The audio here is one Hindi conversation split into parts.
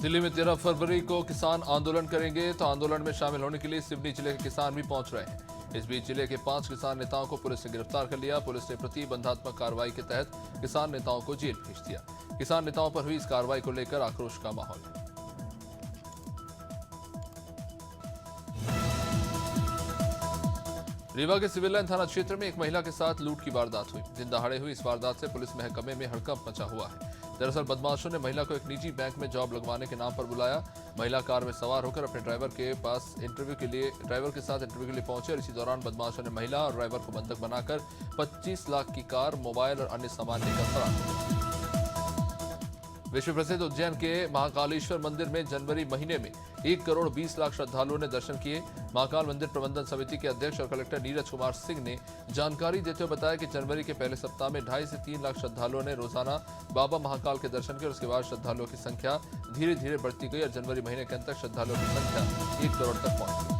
दिल्ली में 13 फरवरी को किसान आंदोलन करेंगे, तो आंदोलन में शामिल होने के लिए सिवनी जिले के किसान भी पहुंच रहे हैं। इस बीच जिले के 5 किसान नेताओं को पुलिस ने गिरफ्तार कर लिया। पुलिस ने प्रतिबंधात्मक कार्रवाई के तहत किसान नेताओं को जेल भेज दिया। किसान नेताओं पर हुई इस कार्रवाई को लेकर आक्रोश का माहौल है। रीवा के सिविल लाइन थाना क्षेत्र में एक महिला के साथ लूट की वारदात हुई। दिन दहाड़े हुई इस वारदात से पुलिस महकमे में हड़कंप मचा हुआ है। दरअसल बदमाशों ने महिला को एक निजी बैंक में जॉब लगवाने के नाम पर बुलाया। महिला कार में सवार होकर अपने ड्राइवर के साथ इंटरव्यू के लिए पहुंचे और इसी दौरान बदमाशों ने महिला और ड्राइवर को बंधक बनाकर 25 लाख की कार, मोबाइल और अन्य सामान लेकर फरार हो गए। विश्व प्रसिद्ध उज्जैन के महाकालेश्वर मंदिर में जनवरी महीने में 1 करोड़ 20 लाख श्रद्धालुओं ने दर्शन किए। महाकाल मंदिर प्रबंधन समिति के अध्यक्ष और कलेक्टर नीरज कुमार सिंह ने जानकारी देते हुए बताया कि जनवरी के पहले सप्ताह में 2.5 से 3 लाख श्रद्धालुओं ने रोजाना बाबा महाकाल के दर्शन किए और उसके बाद श्रद्धालुओं की संख्या धीरे धीरे बढ़ती गई और जनवरी महीने के अंत तक श्रद्धालुओं की संख्या 1 करोड़ तक पहुंच गई।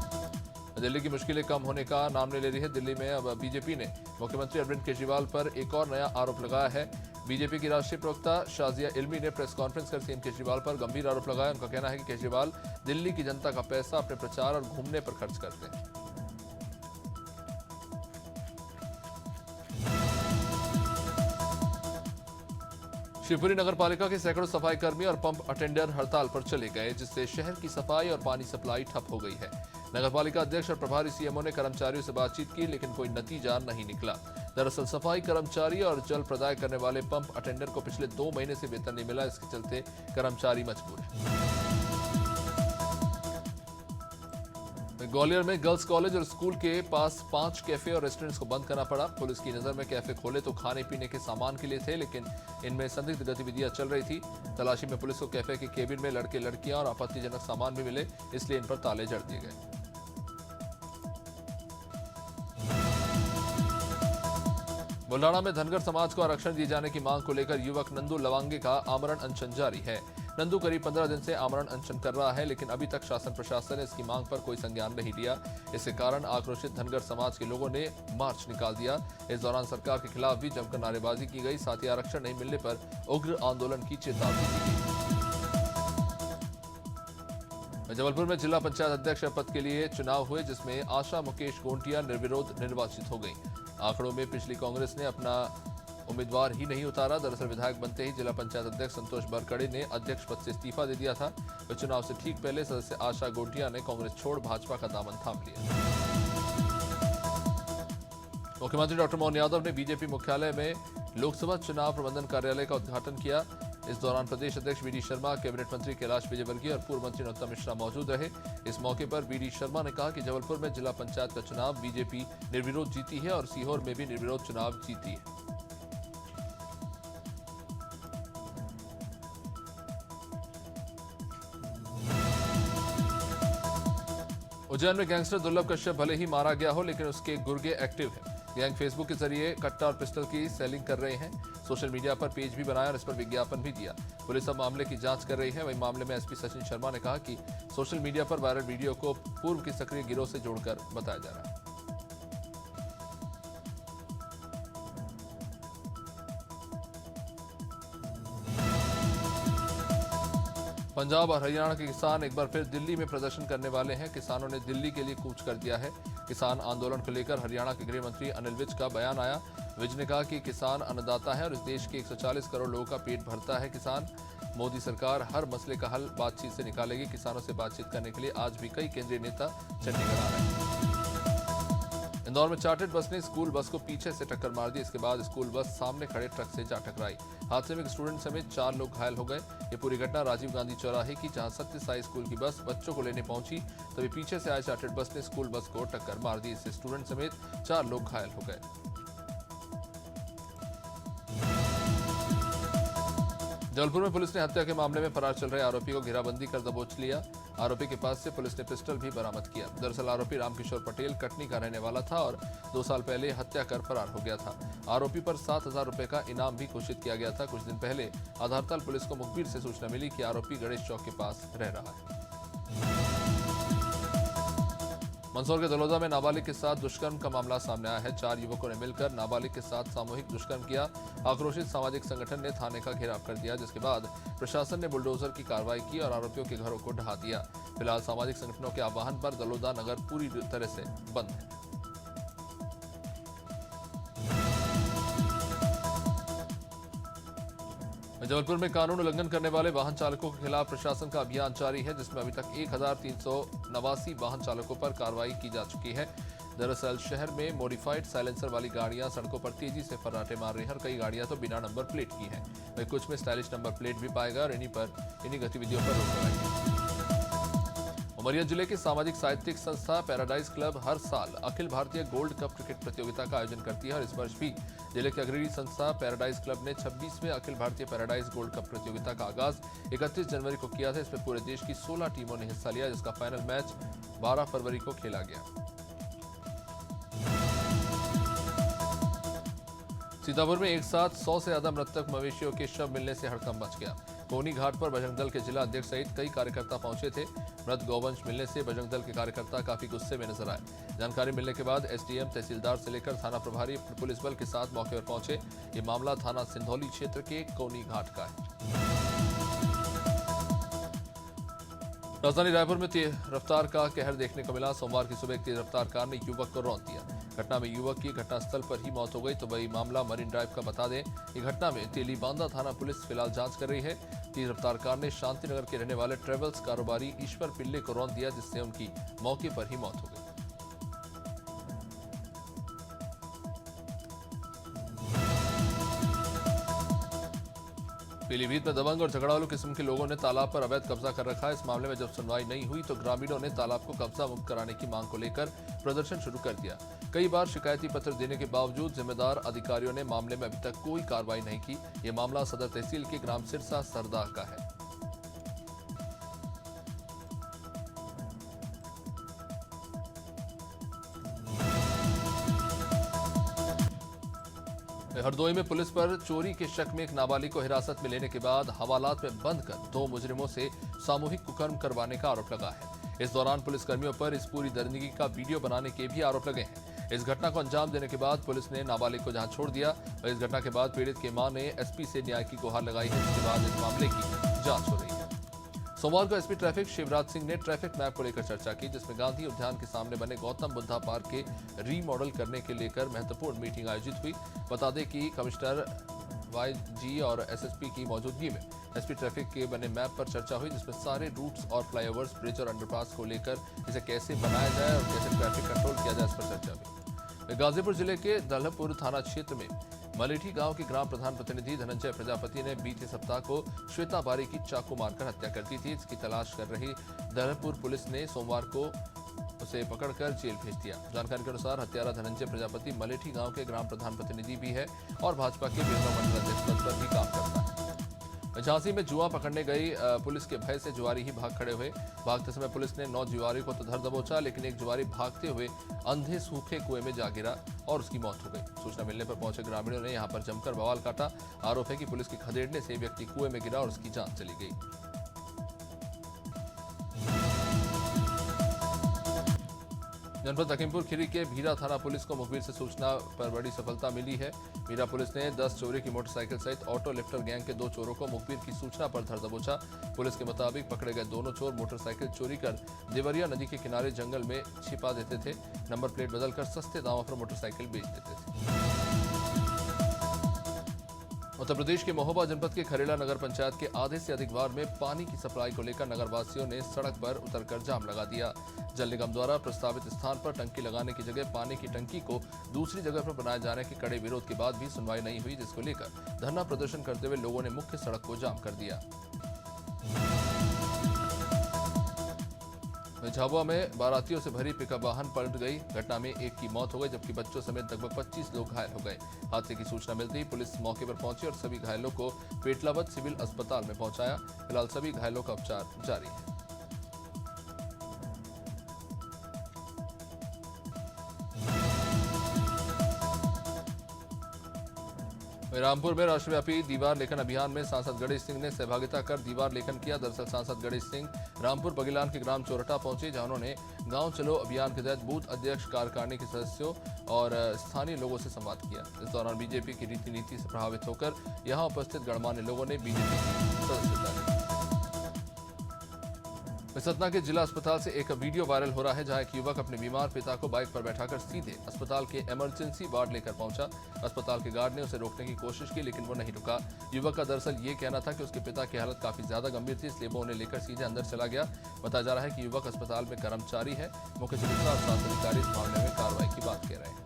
दिल्ली की मुश्किलें कम होने का नाम नहीं ले रही है। दिल्ली में अब बीजेपी ने मुख्यमंत्री अरविंद केजरीवाल पर एक और नया आरोप लगाया है। बीजेपी की राष्ट्रीय प्रवक्ता शाजिया इल्मी ने प्रेस कॉन्फ्रेंस कर सीएम केजरीवाल पर गंभीर आरोप लगाया। उनका कहना है कि केजरीवाल दिल्ली की जनता का पैसा अपने प्रचार और घूमने पर खर्च करते हैं। शिवपुरी नगर पालिका के सैकड़ों सफाई कर्मी और पंप अटेंडर हड़ताल पर चले गए, जिससे शहर की सफाई और पानी सप्लाई ठप हो गई है। नगर पालिका अध्यक्ष और प्रभारी सीएमओ ने कर्मचारियों से बातचीत की, लेकिन कोई नतीजा नहीं निकला। दरअसल सफाई कर्मचारी और जल प्रदाय करने वाले पंप अटेंडर को पिछले 2 महीने से वेतन नहीं मिला। इसके चलते कर्मचारी मजबूर है। ग्वालियर में गर्ल्स कॉलेज और स्कूल के पास 5 कैफे और रेस्टोरेंट्स को बंद करना पड़ा। पुलिस की नजर में कैफे खोले तो खाने पीने के सामान के लिए थे, लेकिन इनमें संदिग्ध गतिविधियां चल रही थी। तलाशी में पुलिस को कैफे के केबिन में लड़के लड़कियां और आपत्तिजनक सामान भी मिले, इसलिए इन पर ताले जड़ दिए गए। बुल्हाड़ा में धनगर समाज को आरक्षण दिए जाने की मांग को लेकर युवक नंदू लवांगे का आमरण अनशन जारी है। नंदू करीब 15 दिन से आमरण अनशन कर रहा है, लेकिन अभी तक शासन प्रशासन ने इसकी मांग पर कोई संज्ञान नहीं लिया। इसके कारण आक्रोशित धनगर समाज के लोगों ने मार्च निकाल दिया। इस दौरान सरकार के खिलाफ भी जमकर नारेबाजी की गई। साथ ही आरक्षण नहीं मिलने पर उग्र आंदोलन की चेतावनी दी गई। जबलपुर में जिला पंचायत अध्यक्ष पद के लिए चुनाव हुए, जिसमें आशा मुकेश गोंटिया निर्विरोध निर्वाचित हो गई। आंकड़ों में पिछली कांग्रेस ने अपना उम्मीदवार ही नहीं उतारा। दरअसल विधायक बनते ही जिला पंचायत अध्यक्ष संतोष बरकड़े ने अध्यक्ष पद से इस्तीफा दे दिया था। वे चुनाव से ठीक पहले सदस्य आशा गोंटिया ने कांग्रेस छोड़ भाजपा का दामन थाम लिया। मुख्यमंत्री डॉक्टर मोहन यादव ने बीजेपी मुख्यालय में लोकसभा चुनाव प्रबंधन कार्यालय का उद्घाटन किया। इस दौरान प्रदेश अध्यक्ष वी डी शर्मा, कैबिनेट मंत्री कैलाश विजयवर्गीय और पूर्व मंत्री नरोत्तम मिश्रा मौजूद रहे। इस मौके पर वी डी शर्मा ने कहा कि जबलपुर में जिला पंचायत का चुनाव बीजेपी निर्विरोध जीती है और सीहोर में भी निर्विरोध चुनाव जीती है। उज्जैन में गैंगस्टर दुर्लभ कश्यप भले ही मारा गया हो, लेकिन उसके गुर्गे एक्टिव हैं। गैंग फेसबुक के जरिए कट्टा और पिस्टल की सेलिंग कर रहे हैं। सोशल मीडिया पर पेज भी बनाया और इस पर विज्ञापन भी दिया। पुलिस अब मामले की जांच कर रही है। वहीं मामले में एसपी सचिन शर्मा ने कहा कि सोशल मीडिया पर वायरल वीडियो को पूर्व की सक्रिय गिरोह से जोड़कर बताया जा रहा है। पंजाब और हरियाणा के किसान एक बार फिर दिल्ली में प्रदर्शन करने वाले हैं। किसानों ने दिल्ली के लिए कूच कर दिया है। किसान आंदोलन को लेकर हरियाणा के गृह मंत्री अनिल विज का बयान आया। विज ने कहा कि किसान अन्नदाता है और इस देश के 140 करोड़ लोगों का पेट भरता है किसान। मोदी सरकार हर मसले का हल बातचीत से निकालेगी। किसानों से बातचीत करने के लिए आज भी कई केंद्रीय नेता चंडीगढ़ आ रहे हैं। इंदौर में चार्टर्ड बस ने स्कूल बस को पीछे से टक्कर मार दी। इसके बाद स्कूल बस सामने खड़े ट्रक से जा टकराई। हादसे में एक स्टूडेंट समेत 4 लोग घायल हो गए। ये पूरी घटना राजीव गांधी चौराहे की, जहां सत्य साई स्कूल की बस बच्चों को लेने पहुंची, तभी पीछे से आए चार्टर्ड बस ने स्कूल बस को टक्कर मार दी। इससे स्टूडेंट समेत 4 लोग घायल हो गए। जबलपुर में पुलिस ने हत्या के मामले में फरार चल रहे आरोपी को घेराबंदी कर दबोच लिया। आरोपी के पास से पुलिस ने पिस्टल भी बरामद किया। दरअसल आरोपी रामकिशोर पटेल कटनी का रहने वाला था और 2 साल पहले हत्या कर फरार हो गया था। आरोपी पर 7,000 रुपए का इनाम भी घोषित किया गया था। कुछ दिन पहले आधारताल पुलिस को मुखबिर से सूचना मिली कि आरोपी गणेश चौक के पास रह रहा है। मंदसौर के दलोदा में नाबालिग के साथ दुष्कर्म का मामला सामने आया है। 4 युवकों ने मिलकर नाबालिग के साथ सामूहिक दुष्कर्म किया। आक्रोशित सामाजिक संगठन ने थाने का घेराव कर दिया, जिसके बाद प्रशासन ने बुलडोजर की कार्रवाई की और आरोपियों के घरों को ढहा दिया। फिलहाल सामाजिक संगठनों के आह्वान पर दलोदा नगर पूरी तरह से बंद है। जबलपुर में कानून उल्लंघन करने वाले वाहन चालकों के खिलाफ प्रशासन का अभियान जारी है, जिसमें अभी तक 1389 वाहन चालकों पर कार्रवाई की जा चुकी है। दरअसल शहर में मॉडिफाइड साइलेंसर वाली गाड़ियां सड़कों पर तेजी से फर्राटे मार रही हैं और कई गाड़ियां तो बिना नंबर प्लेट की हैं। वहीं कुछ में स्टाइलिश नंबर प्लेट भी पाएगा और इन्हीं गतिविधियों पर रोक लगाई। उमरिया जिले की सामाजिक साहित्यिक संस्था पैराडाइज क्लब हर साल Akhil Bharatiya gold cup cricket प्रतियोगिता का आयोजन करती है और इस वर्ष भी जिले की अग्रणी संस्था पैराडाइज क्लब ने 26वें Akhil Bharatiya paradise gold cup प्रतियोगिता का आगाज 31 जनवरी को किया था। इसमें पूरे देश की 16 टीमों ने हिस्सा लिया, जिसका फाइनल मैच 12 फरवरी को खेला गया। सीतापुर में एक साथ 100 से ज्यादा मृतक मवेशियों के शव मिलने से हड़कंप मच गया। कोनी घाट पर बजरंग दल के जिला अध्यक्ष सहित कई कार्यकर्ता पहुंचे थे। मृत गौवंश मिलने से बजरंग दल के कार्यकर्ता काफी गुस्से में नजर आए। जानकारी मिलने के बाद एसडीएम, तहसीलदार से लेकर थाना प्रभारी पुलिस बल के साथ मौके पर पहुंचे। ये मामला थाना सिंधौली क्षेत्र के कोनी घाट का है। राजधानी रायपुर में तेज रफ्तार का कहर देखने को मिला। सोमवार की सुबह एक तेज रफ्तार कार ने युवक को रौंद दिया। घटना में युवक की घटनास्थल पर ही मौत हो गई। तो वही मामला मरीन ड्राइव का बता दें, ये घटना में तेलीबांधा थाना पुलिस फिलहाल जांच कर रही है। तेज रफ्तार कार ने शांतिनगर के रहने वाले ट्रेवल्स कारोबारी ईश्वर पिल्ले को रौंद दिया, जिससे उनकी मौके पर ही मौत हो गई। पीलीभीत में दबंग और झगड़ालू किस्म के लोगों ने तालाब पर अवैध कब्जा कर रखा है। इस मामले में जब सुनवाई नहीं हुई तो ग्रामीणों ने तालाब को कब्जा मुक्त कराने की मांग को लेकर प्रदर्शन शुरू कर दिया। कई बार शिकायती पत्र देने के बावजूद जिम्मेदार अधिकारियों ने मामले में अभी तक कोई कार्रवाई नहीं की। ये मामला सदर तहसील के ग्राम सिरसा सरदाह का है। हरदोई में पुलिस पर चोरी के शक में एक नाबालिग को हिरासत में लेने के बाद हवालात में बंद कर 2 मुजरिमों से सामूहिक कुकर्म करवाने का आरोप लगा है। इस दौरान पुलिसकर्मियों पर इस पूरी दरिंदगी का वीडियो बनाने के भी आरोप लगे हैं। इस घटना को अंजाम देने के बाद पुलिस ने नाबालिग को जहां छोड़ दिया और इस घटना के बाद पीड़ित की मां ने एसपी से न्याय की गुहार लगाई है, जिसके बाद इस मामले की जांच हो रही है। सोमवार को एसपी ट्रैफिक शिवराज सिंह ने ट्रैफिक मैप को लेकर चर्चा की, जिसमें गांधी उद्यान के सामने बने गौतम बुद्धा पार्क के रीमॉडल करने के लेकर महत्वपूर्ण मीटिंग आयोजित हुई। बता दें कि कमिश्नर वाईजी और एसएसपी की मौजूदगी में एसपी ट्रैफिक के बने मैप पर चर्चा हुई, जिसमें सारे रूट्स और फ्लाईओवर्स, ब्रिज और अंडरपास को लेकर इसे कैसे बनाया जाए और कैसे ट्रैफिक कंट्रोल किया जाए, इस पर चर्चा हुई। गाजीपुर जिले के दलहपुर थाना क्षेत्र में मलेठी गांव के ग्राम प्रधान प्रतिनिधि धनंजय प्रजापति ने बीते सप्ताह को श्वेता बारी की चाकू मारकर हत्या कर दी थी। इसकी तलाश कर रही दलहपुर पुलिस ने सोमवार को उसे पकड़कर जेल भेज दिया। जानकारी के अनुसार हत्यारा धनंजय प्रजापति मलेठी गांव के ग्राम प्रधान प्रतिनिधि भी है और भाजपा के बेलवा मंडल अध्यक्ष पद पर भी काम करता है। झांसी में जुआ पकड़ने गई पुलिस के भय से जुआरी ही भाग खड़े हुए। भागते समय पुलिस ने 9 जुआरी को तो धर दबोचा, लेकिन एक जुआरी भागते हुए अंधे सूखे कुएं में जा गिरा और उसकी मौत हो गई। सूचना मिलने पर पहुंचे ग्रामीणों ने यहां पर जमकर बवाल काटा। आरोप है कि पुलिस के खदेड़ने से व्यक्ति कुएं में गिरा और उसकी जान चली गई। जनपद लखीमपुर खीरी के भीरा थाना पुलिस को मुखबिर से सूचना पर बड़ी सफलता मिली है। भीरा पुलिस ने 10 चोरी की मोटरसाइकिल सहित ऑटो लिफ्टर गैंग के 2 चोरों को मुखबिर की सूचना पर धर दबोचा। पुलिस के मुताबिक पकड़े गए दोनों चोर मोटरसाइकिल चोरी कर देवरिया नदी के किनारे जंगल में छिपा देते थे। नंबर प्लेट बदलकर सस्ते दामों पर मोटरसाइकिल बेच देते थे। उत्तर प्रदेश के महोबा जनपद के खरेला नगर पंचायत के आधे से अधिक वार्ड में पानी की सप्लाई को लेकर नगरवासियों ने सड़क पर उतरकर जाम लगा दिया। जल निगम द्वारा प्रस्तावित स्थान पर टंकी लगाने की जगह पानी की टंकी को दूसरी जगह पर बनाए जाने के कड़े विरोध के बाद भी सुनवाई नहीं हुई, जिसको लेकर धरना प्रदर्शन करते हुए लोगों ने मुख्य सड़क को जाम कर दिया। झाबुआ में बारातियों से भरी पिकअप वाहन पलट गई। घटना में एक की मौत हो गई, जबकि बच्चों समेत लगभग 25 लोग घायल हो गए। हादसे की सूचना मिलते ही पुलिस मौके पर पहुंची और सभी घायलों को पेटलावद सिविल अस्पताल में पहुंचाया। फिलहाल सभी घायलों का उपचार जारी है। रामपुर में राष्ट्रव्यापी दीवार लेखन अभियान में सांसद गणेश सिंह ने सहभागिता कर दीवार लेखन किया। दरअसल सांसद गणेश सिंह रामपुर बगिलान के ग्राम चोरटा पहुंचे, जहां उन्होंने गांव चलो अभियान के तहत बूथ अध्यक्ष, कार्यकारिणी के सदस्यों और स्थानीय लोगों से संवाद किया। इस दौरान बीजेपी की रीति नीति से प्रभावित होकर यहां उपस्थित गणमान्य लोगों ने बीजेपी की सदस्यता ली। सतना के जिला अस्पताल से एक वीडियो वायरल हो रहा है, जहां एक युवक अपने बीमार पिता को बाइक पर बैठाकर सीधे अस्पताल के इमरजेंसी वार्ड लेकर पहुंचा। अस्पताल के गार्ड ने उसे रोकने की कोशिश की, लेकिन वो नहीं रुका। युवक का दरअसल ये कहना था कि उसके पिता की हालत काफी ज्यादा गंभीर थी, इसलिए वो उन्हें लेकर सीधे अंदर चला गया। बताया जा रहा है कि युवक अस्पताल में कर्मचारी है। मुख्य चिकित्सा और स्वास्थ्य अधिकारी इस मामले में कार्रवाई की बात कह रहे हैं।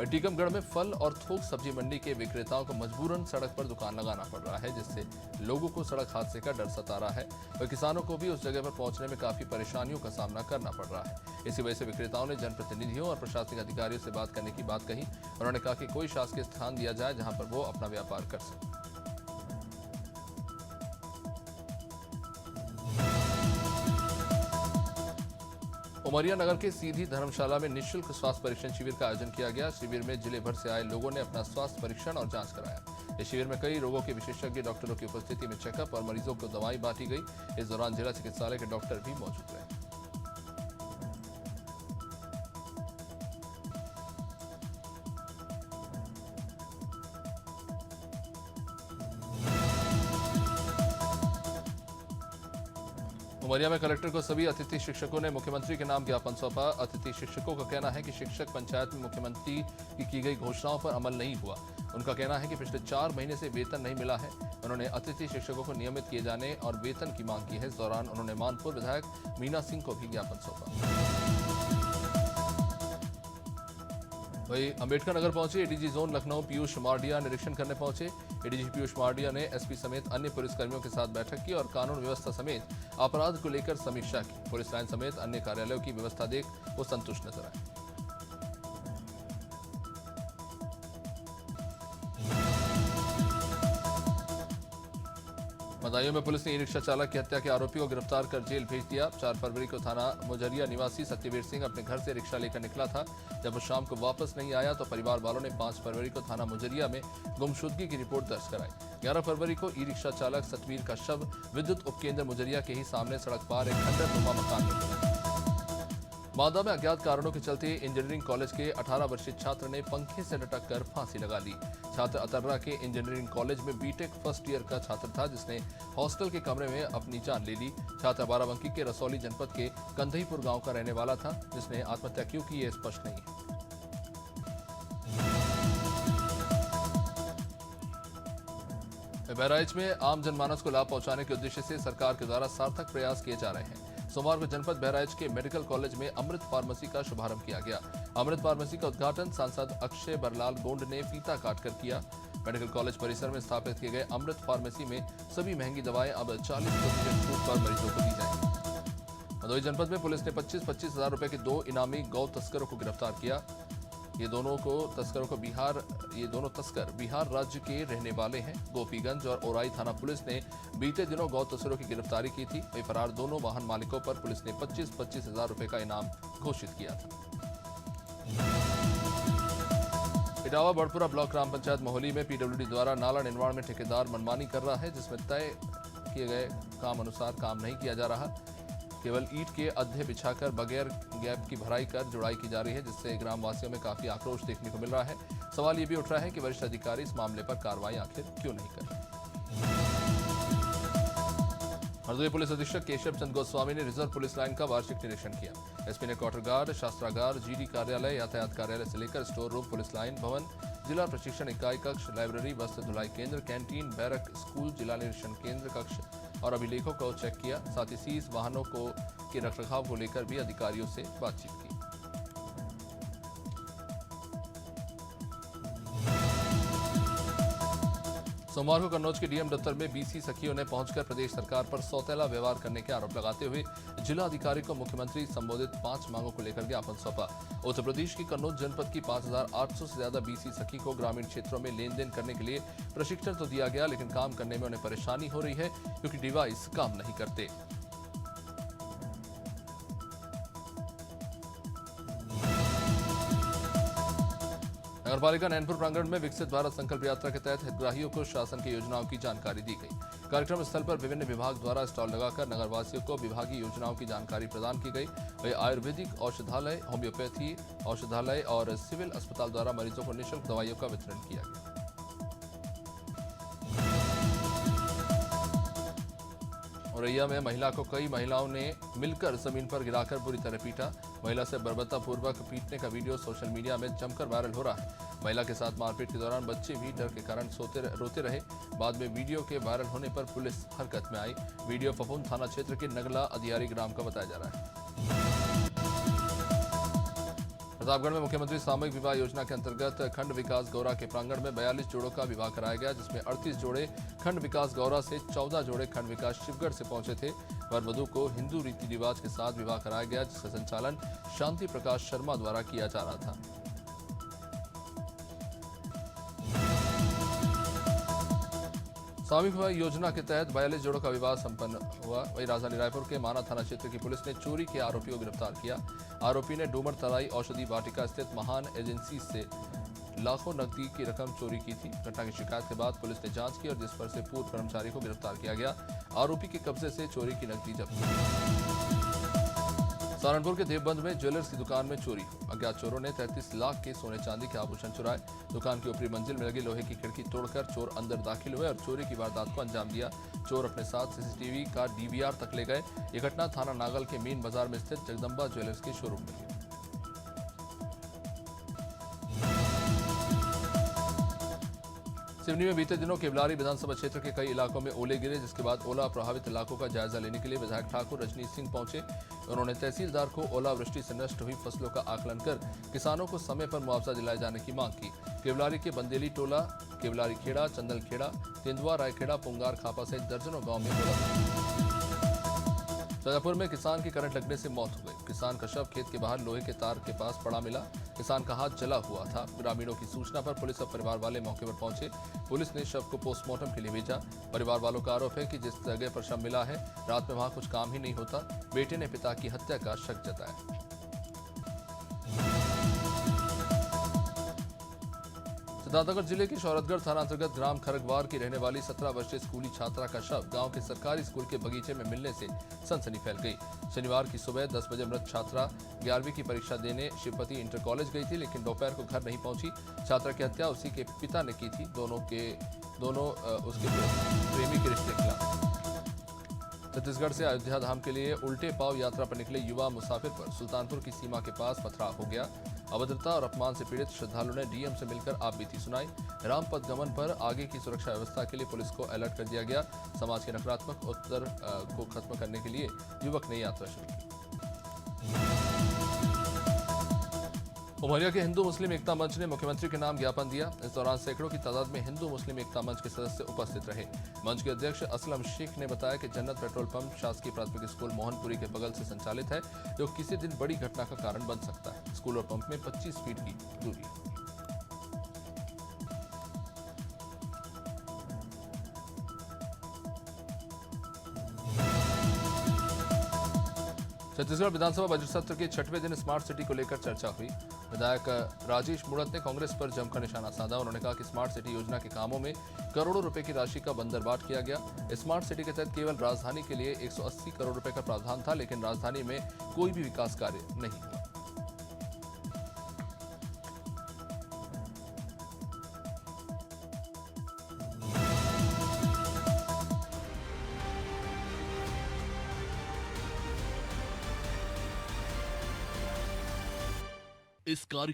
टीकमगढ़ में फल और थोक सब्जी मंडी के विक्रेताओं को मजबूरन सड़क पर दुकान लगाना पड़ रहा है, जिससे लोगों को सड़क हादसे का डर सता रहा है और किसानों को भी उस जगह पर पहुंचने में काफी परेशानियों का सामना करना पड़ रहा है। इसी वजह से विक्रेताओं ने जनप्रतिनिधियों और प्रशासनिक अधिकारियों से बात करने की बात कही। उन्होंने कहा कि कोई शासकीय स्थान दिया जाए जहां पर वो अपना व्यापार कर सके। उमरिया नगर के सीधी धर्मशाला में निःशुल्क स्वास्थ्य परीक्षण शिविर का आयोजन किया गया। शिविर में जिले भर से आए लोगों ने अपना स्वास्थ्य परीक्षण और जांच कराया। इस शिविर में कई रोगों के विशेषज्ञ डॉक्टरों की उपस्थिति में चेकअप और मरीजों को दवाई बांटी गई। इस दौरान जिला चिकित्सालय के डॉक्टर भी मौजूद रहे। उमरिया में कलेक्टर को सभी अतिथि शिक्षकों ने मुख्यमंत्री के नाम ज्ञापन सौंपा। अतिथि शिक्षकों का कहना है कि शिक्षक पंचायत में मुख्यमंत्री की गई घोषणाओं पर अमल नहीं हुआ। उनका कहना है कि पिछले 4 महीने से वेतन नहीं मिला है। उन्होंने अतिथि शिक्षकों को नियमित किए जाने और वेतन की मांग की है। इस दौरान उन्होंने मानपुर विधायक मीना सिंह को भी ज्ञापन सौंपा। वहीं अंबेडकर नगर पहुंचे एडीजी जोन लखनऊ पीयूष मारडिया निरीक्षण करने पहुंचे। एडीजी पीयूष मारडिया ने एसपी समेत अन्य पुलिसकर्मियों के साथ बैठक की और कानून व्यवस्था समेत अपराध को लेकर समीक्षा की। पुलिस लाइन समेत अन्य कार्यालयों की व्यवस्था देख वो संतुष्ट नजर आए। बदायूं में पुलिस ने ई रिक्शा चालक की हत्या के आरोपी को गिरफ्तार कर जेल भेज दिया। 4 फरवरी को थाना मुजरिया निवासी सत्यवीर सिंह अपने घर से रिक्शा लेकर निकला था। जब वो शाम को वापस नहीं आया तो परिवार वालों ने 5 फरवरी को थाना मुजरिया में गुमशुदगी की रिपोर्ट दर्ज कराई। 11 फरवरी को ई रिक्शा चालक सतवीर का शव विद्युत उपकेंद्र मुजरिया के ही सामने सड़क पार एक खंडहर मकान में मिला। मादा में अज्ञात कारणों के चलते इंजीनियरिंग कॉलेज के 18 वर्षीय छात्र ने पंखे से लटक कर फांसी लगा ली। छात्र अतर्रा के इंजीनियरिंग कॉलेज में बीटेक फर्स्ट ईयर का छात्र था, जिसने हॉस्टल के कमरे में अपनी जान ले ली। छात्र बाराबंकी के रसौली जनपद के कंधईपुर गांव का रहने वाला था। जिसने आत्महत्या क्यों की, ये स्पष्ट नहीं है। बहराइच में आम जनमानस को लाभ पहुंचाने के उद्देश्य से सरकार के द्वारा सार्थक प्रयास किए जा रहे हैं। सोमवार को जनपद बहराइच के मेडिकल कॉलेज में अमृत फार्मेसी का शुभारंभ किया गया। अमृत फार्मेसी का उद्घाटन सांसद अक्षय बरलाल गोंड ने फीता काटकर किया। मेडिकल कॉलेज परिसर में स्थापित किए गए अमृत फार्मेसी में सभी महंगी दवाएं अब 40% छूट पर मरीजों को दी जाएंगी। भदोही जनपद में पुलिस ने 25-25 हजार रुपए के 2 इनामी गौ तस्करों को गिरफ्तार किया। ये दोनों तस्कर बिहार राज्य के रहने वाले हैं। गोपीगंज और ओराई थाना पुलिस ने बीते दिनों गौ तस्करों की गिरफ्तारी की थी। वही फरार दोनों वाहन मालिकों पर पुलिस ने 25-25 हजार रुपए का इनाम घोषित किया था। इटावा बड़पुरा ब्लॉक ग्राम पंचायत मोहली में पीडब्ल्यूडी द्वारा नाला निर्माण में ठेकेदार मनमानी कर रहा है, जिसमें तय किए गए काम अनुसार काम नहीं किया जा रहा। केवल ईंट के अद्धे बिछाकर बगैर गैप की भराई कर जुड़ाई की जा रही है, जिससे ग्रामवासियों में काफी आक्रोश देखने को मिल रहा है। सवाल ये भी उठ रहा है कि वरिष्ठ अधिकारी इस मामले पर कार्रवाई आखिर क्यों नहीं कर रहे। हरदोई पुलिस अधीक्षक केशव चंद गोस्वामी ने रिजर्व पुलिस लाइन का वार्षिक निरीक्षण किया। एसपी ने क्वार्टर गार्ड, शास्त्रागार, जीडी कार्यालय, यातायात कार्यालय से लेकर स्टोर रूम, पुलिस लाइन भवन, जिला प्रशिक्षण इकाई कक्ष, लाइब्रेरी, वस्त्र धुलाई केंद्र, कैंटीन, बैरक, स्कूल, जिला निरीक्षण केंद्र कक्ष और अभिलेखों को चेक किया। साथ ही सीज वाहनों के रखरखाव को लेकर भी अधिकारियों से बातचीत की। सोमवार को कन्नौज के डीएम दफ्तर में बीसी सखियों ने पहुंचकर प्रदेश सरकार पर सौतेला व्यवहार करने के आरोप लगाते हुए जिला अधिकारी को मुख्यमंत्री संबोधित 5 मांगों को लेकर ज्ञापन सौंपा। उत्तर प्रदेश की कन्नौज जनपद की 5800 से ज्यादा बीसी सखी को ग्रामीण क्षेत्रों में लेन देन करने के लिए प्रशिक्षण तो दिया गया, लेकिन काम करने में उन्हें परेशानी हो रही है क्योंकि डिवाइस काम नहीं करते। नगरपालिका नैनपुर प्रांगण में विकसित भारत संकल्प यात्रा के तहत हितग्राहियों को शासन की योजनाओं की जानकारी दी गई। कार्यक्रम स्थल पर विभिन्न विभाग द्वारा स्टॉल लगाकर नगरवासियों को विभागीय योजनाओं की जानकारी प्रदान की गई। वहीं आयुर्वेदिक औषधालय, होम्योपैथी औषधालय और सिविल अस्पताल द्वारा मरीजों को निःशुल्क दवाइयों का वितरण किया गया। औरैया में महिला को कई महिलाओं ने मिलकर जमीन पर गिराकर बुरी तरह पीटा। महिला से बर्बरतापूर्वक पीटने का वीडियो सोशल मीडिया में जमकर वायरल हो रहा है। महिला के साथ मारपीट के दौरान बच्चे भी डर के कारण रोते रहे। बाद में वीडियो के वायरल होने पर पुलिस हरकत में आई। वीडियो फफूंद थाना क्षेत्र के नगला अधियारी ग्राम का बताया जा रहा है। प्रतापगढ़ में मुख्यमंत्री सामूहिक विवाह योजना के अंतर्गत खंड विकास गौरा के प्रांगण में 42 जोड़ों का विवाह कराया गया, जिसमें 38 जोड़े खंड विकास गौरा से, 14 जोड़े खंड विकास शिवगढ़ से पहुंचे थे। वर वधू को हिंदू रीति रिवाज के साथ विवाह कराया गया, जिसका संचालन शांति प्रकाश शर्मा द्वारा किया जा रहा था। सामूहिक विवाह योजना के तहत 42 जोड़ों का विवाह संपन्न हुआ। वहीं राजधानी रायपुर के माना थाना क्षेत्र की पुलिस ने चोरी के आरोपी को गिरफ्तार किया। आरोपी ने डूमर तराई औषधि वाटिका स्थित महान एजेंसी से लाखों नकदी की रकम चोरी की थी। घटना की शिकायत के बाद पुलिस ने जांच की और जिस पर से पूर्व कर्मचारी को गिरफ्तार किया गया। आरोपी के कब्जे से चोरी की नकदी जब्त की। सहारनपुर के देवबंद में ज्वेलर्स की दुकान में चोरी। अज्ञात चोरों ने 33 लाख के सोने चांदी के आभूषण चुराए। दुकान की ऊपरी मंजिल में लगी लोहे की खिड़की तोड़कर चोर अंदर दाखिल हुए और चोरी की वारदात को अंजाम दिया। चोर अपने साथ सीसीटीवी का डीवीआर तक ले गए। ये घटना थाना नागल के मीन बाजार में स्थित जगदम्बा ज्वेलर्स के शोरूम में हुई। सिवनी में बीते दिनों केवलारी विधानसभा क्षेत्र के कई इलाकों में ओले गिरे, जिसके बाद ओला प्रभावित इलाकों का जायजा लेने के लिए विधायक ठाकुर रजनीश सिंह पहुंचे। उन्होंने तहसीलदार को ओलावृष्टि से नष्ट हुई फसलों का आकलन कर किसानों को समय पर मुआवजा दिलाए जाने की मांग की। केवलारी के बंदेली टोला, केवलारी खेड़ा, चंदल खेड़ा, तेंदुआ रायखेड़ा, पुंगार खापा सहित दर्जनों गाँव में ओला। शाजापुर में किसान की करंट लगने से मौत हो गई। किसान का शव खेत के बाहर लोहे के तार के पास पड़ा मिला। किसान का हाथ जला हुआ था। ग्रामीणों की सूचना पर पुलिस और परिवार वाले मौके पर पहुंचे। पुलिस ने शव को पोस्टमार्टम के लिए भेजा। परिवार वालों का आरोप है कि जिस जगह पर शव मिला है, रात में वहां कुछ काम ही नहीं होता। बेटे ने पिता की हत्या का शक जताया। सिद्धार्थनगर जिले के शौरतगढ़ थाना अंतर्गत ग्राम खरगवार की रहने वाली 17 वर्षीय स्कूली छात्रा का शव गांव के सरकारी स्कूल के बगीचे में मिलने से सनसनी फैल गई। शनिवार की सुबह 10 बजे मृत छात्रा 11वीं की परीक्षा देने शिवपति इंटर कॉलेज गई थी, लेकिन दोपहर को घर नहीं पहुंची। छात्रा की हत्या उसी के पिता ने की थी। दोनों उसके प्रेमी के रिश्ते खिलाफ। छत्तीसगढ़ से अयोध्या धाम के लिए उल्टे पांव यात्रा पर निकले युवा मुसाफिर पर सुल्तानपुर की सीमा के पास पथराव हो गया। अभद्रता और अपमान से पीड़ित श्रद्धालुओं ने डीएम से मिलकर आपबीती सुनाई। रामपथ गमन पर आगे की सुरक्षा व्यवस्था के लिए पुलिस को अलर्ट कर दिया गया। समाज के नकारात्मक उत्तर को खत्म करने के लिए युवक ने यात्रा शुरू की। उमरिया के हिंदू मुस्लिम एकता मंच ने मुख्यमंत्री के नाम ज्ञापन दिया। इस दौरान सैकड़ों की तादाद में हिंदू मुस्लिम एकता मंच के सदस्य उपस्थित रहे। मंच के अध्यक्ष असलम शेख ने बताया कि जन्नत पेट्रोल पंप शासकीय प्राथमिक स्कूल मोहनपुरी के बगल से संचालित है, जो किसी दिन बड़ी घटना का कारण बन सकता है। स्कूल और पंप में 25 फीट की दूरी है। छत्तीसगढ़ विधानसभा बजट सत्र के 6वें दिन स्मार्ट सिटी को लेकर चर्चा हुई। विधायक राजेश मुड़त ने कांग्रेस पर जमकर निशाना साधा। उन्होंने कहा कि स्मार्ट सिटी योजना के कामों में करोड़ों रुपए की राशि का बंदरबाट किया गया। स्मार्ट सिटी के तहत केवल राजधानी के लिए 180 करोड़ रुपए का प्रावधान था, लेकिन राजधानी में कोई भी विकास कार्य नहीं हुआ। इस कार्य